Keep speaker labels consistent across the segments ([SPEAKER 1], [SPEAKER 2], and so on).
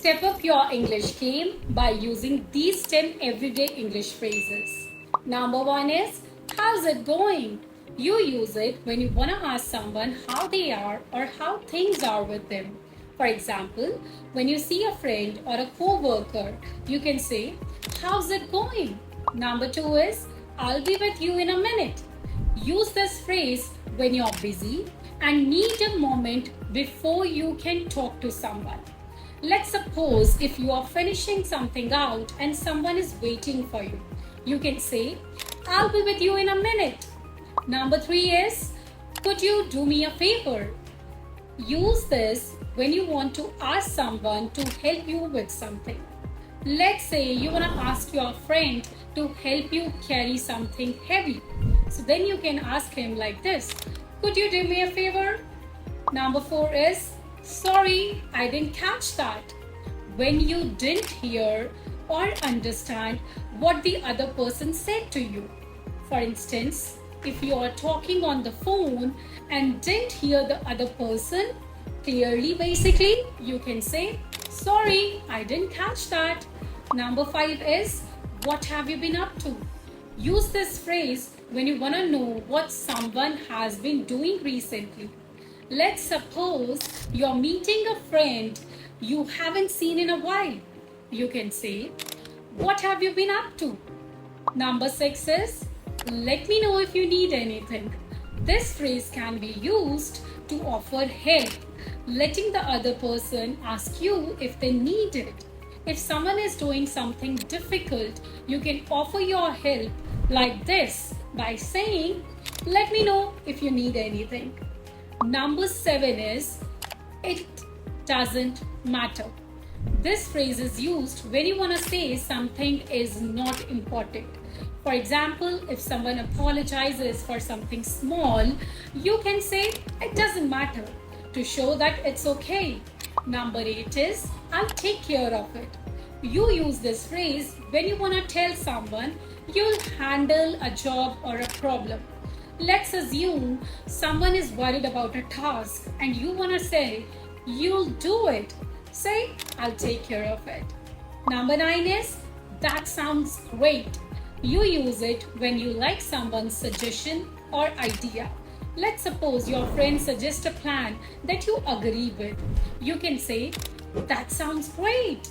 [SPEAKER 1] Step up your English game by using these 10 everyday English phrases. Number 1 is, how's it going? You use it when you want to ask someone how they are or how things are with them. For example, when you see a friend or a co-worker, you can say, how's it going? Number 2 is, I'll be with you in a minute. Use this phrase when you're busy and need a moment before you can talk to someone. Let's suppose if you are finishing something out and someone is waiting for you. You can say, I'll be with you in a minute. Number 3 is, could you do me a favor? Use this when you want to ask someone to help you with something. Let's say you want to ask your friend to help you carry something heavy. So then you can ask him like this, could you do me a favor? Number 4 is, sorry, I didn't catch that. When you didn't hear or understand what the other person said to you. For instance, if you are talking on the phone and didn't hear the other person clearly, basically, you can say, sorry, I didn't catch that. Number 5 is, what have you been up to? Use this phrase when you want to know what someone has been doing recently. Let's suppose you're meeting a friend you haven't seen in a while. You can say, what have you been up to? Number 6 is, let me know if you need anything. This phrase can be used to offer help, letting the other person ask you if they need it. If someone is doing something difficult, you can offer your help like this by saying, let me know if you need anything. Number 7 is, it doesn't matter. This phrase is used when you want to say something is not important. For example, if someone apologizes for something small, you can say, it doesn't matter, to show that it's okay. Number 8 is, I'll take care of it. You use this phrase when you want to tell someone you'll handle a job or a problem. Let's assume someone is worried about a task and you want to say, you'll do it. Say, I'll take care of it. Number 9 is, that sounds great. You use it when you like someone's suggestion or idea. Let's suppose your friend suggests a plan that you agree with. You can say, that sounds great.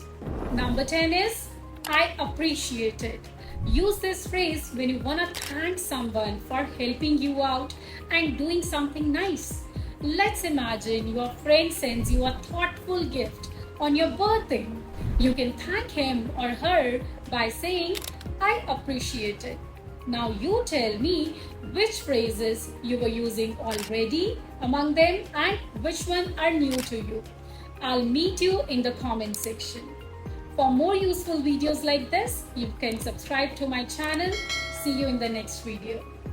[SPEAKER 1] Number 10 is, I appreciate it. Use this phrase when you want to thank someone for helping you out and doing something nice. Let's imagine your friend sends you a thoughtful gift on your birthday. You can thank him or her by saying, I appreciate it. Now you tell me which phrases you were using already among them and which one are new to you. I'll meet you in the comment section. For more useful videos like this, you can subscribe to my channel. See you in the next video.